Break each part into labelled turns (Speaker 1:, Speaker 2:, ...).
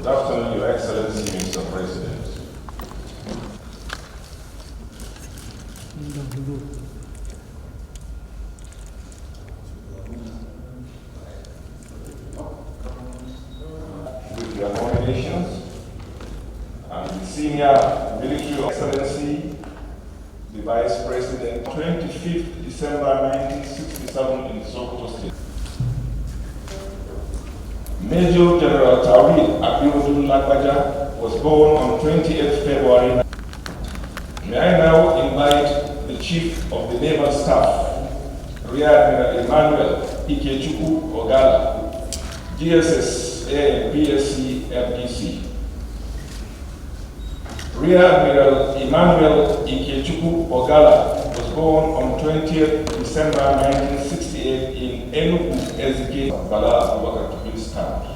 Speaker 1: Good afternoon, Your Excellency, Mr. President. With your nominations and the Senior Military Excellency, the Vice President, 25th December 1967 in Sokoto State. Major General Tawil Abiodun Lagbaja was born on 28th February. May I now invite the Chief of the Naval Staff, Rear Admiral Emmanuel Ikechukwu Ogala, GSS ANPSC FDC. Rear Admiral Emmanuel Ikechukwu Ogala was born on 20th December 1968 in Enugu, Ezike, Bola, Town.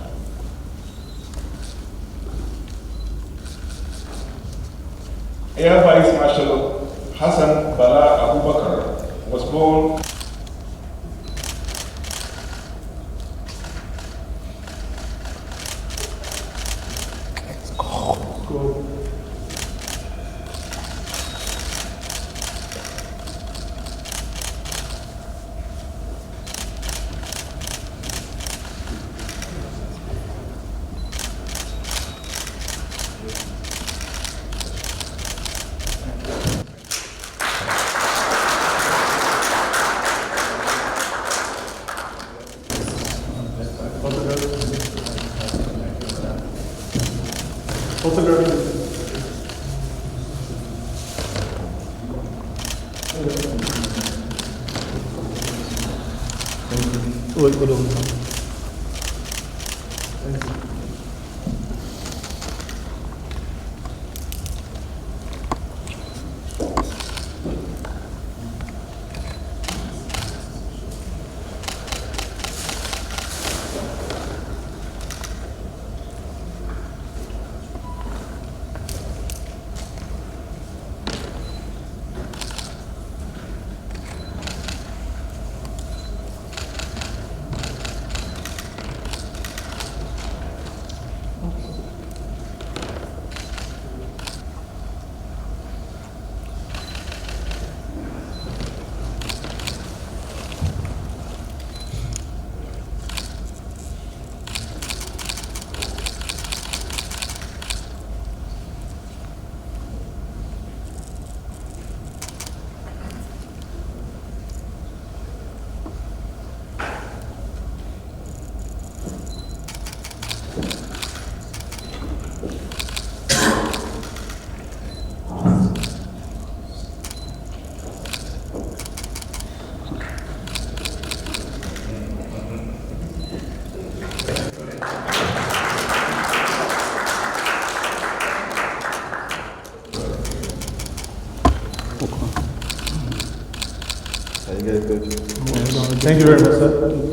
Speaker 1: Air Vice Marshal Hassan Bala Abubakar was born
Speaker 2: Thank you very much, sir.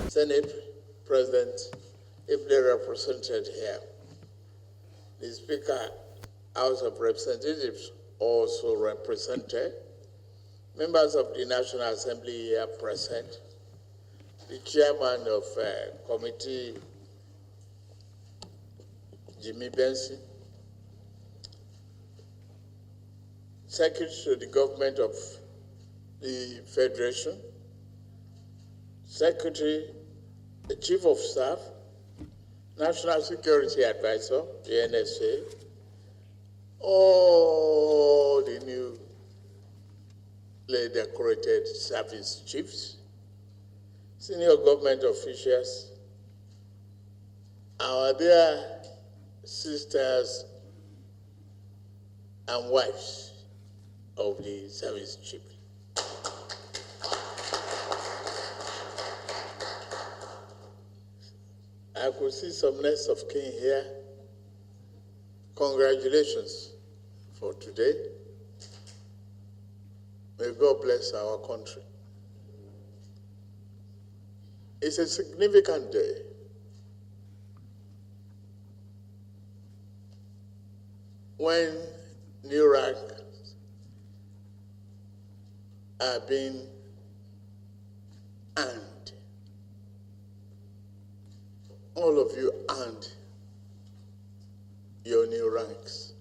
Speaker 2: Senate President, ably represented here. The Speaker, House of Representatives, also represented. Members of the National Assembly here present. The Chairman of Committee, Jimmy Benson. Secretary to the Government of the Federation. Secretary, the Chief of Staff, National Security Advisor, the NSA, all the newly decorated service chiefs, senior government officials, our dear sisters and wives of the service chief. I could see some nests of kin here. Congratulations for today. May God bless our country. It's a significant day. When new ranks are being earned. All of you earned your new ranks,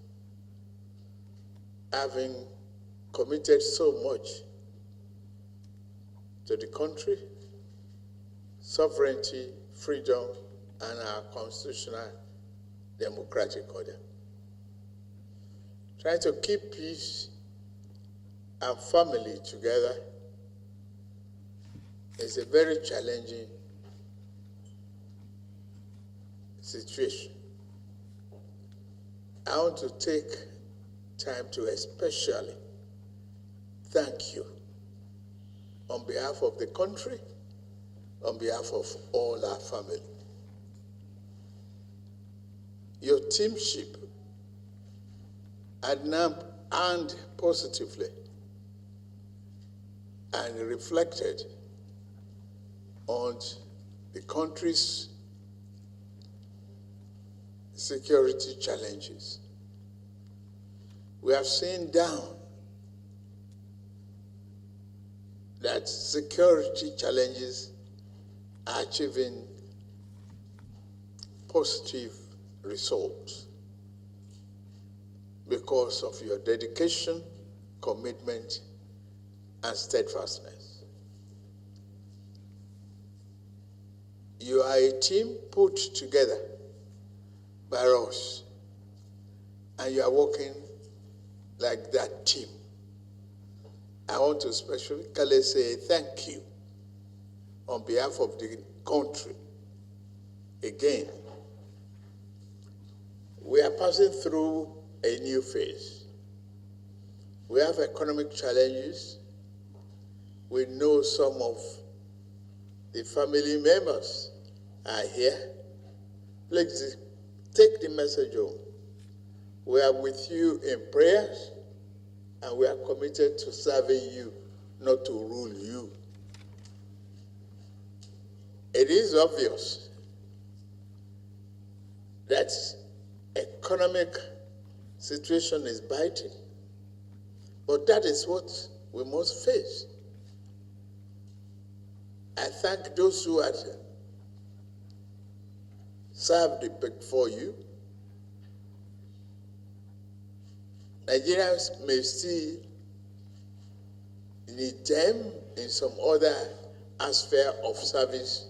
Speaker 2: having committed so much to the country, sovereignty, freedom, and our constitutional democratic order. Trying to keep peace and family together is a very challenging situation. I want to take time to especially thank you on behalf of the country, on behalf of all our family. Your teamship had now earned positively and reflected on the country's security challenges. We have seen down that security challenges are achieving positive results because of your dedication, commitment, and steadfastness. You are a team put together by us, and you are working like that team. I want to specifically say thank you on behalf of the country. Again, we are passing through a new phase. We have economic challenges. We know some of the family members are here. Please take the message home. We are with you in prayers, and we are committed to serving you, not to rule you. It is obvious that economic situation is biting, but that is what we must face. I thank those who had served before you. Nigerians may still need them in some other aspect of service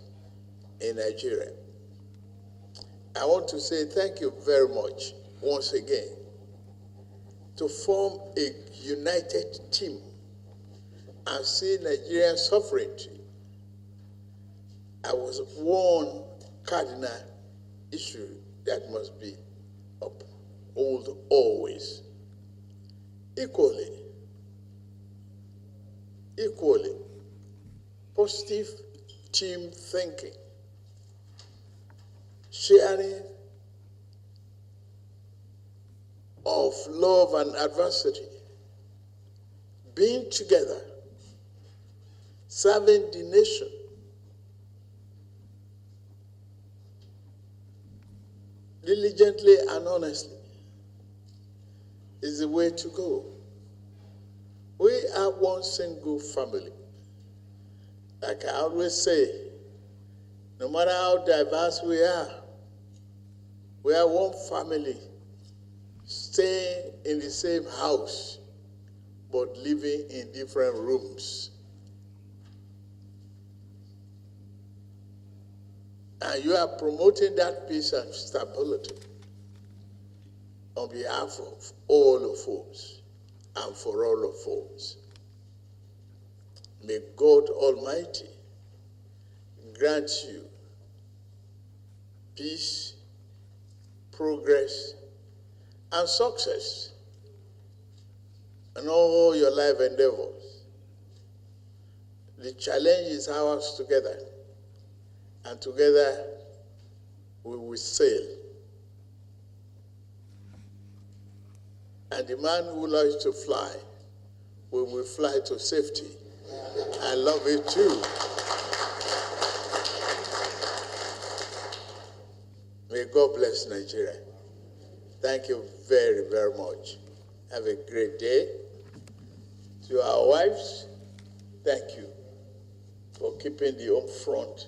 Speaker 2: in Nigeria. I want to say thank you very much once again to form a united team and see Nigerian sovereignty. I was one cardinal issue that must be upheld always. Equally, positive team thinking, sharing of love and adversity, being together, serving the nation, diligently and honestly is the way to go. We are one single family. Like I always say, no matter how diverse we are one family, staying in the same house, but living in different rooms. And you are promoting that peace and stability on behalf of all of us and for all of us. May God Almighty grant you peace, progress, and success in all your life endeavors. The challenge is ours together, and together we will sail. And the man who likes to fly, we will fly to safety. I love it too. May God bless Nigeria. Thank you very, very much. Have a great day. To our wives, thank you for keeping the home front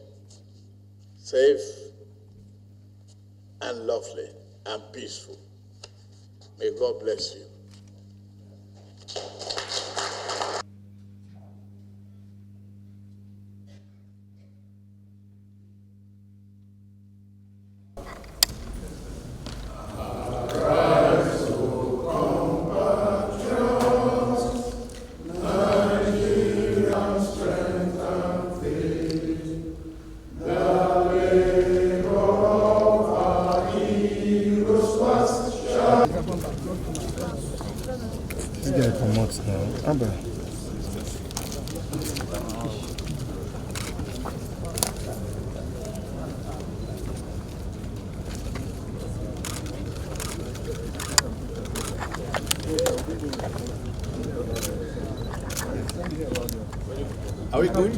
Speaker 2: safe and lovely and peaceful. May God bless you.
Speaker 3: Are we going?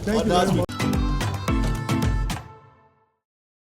Speaker 3: Thank you.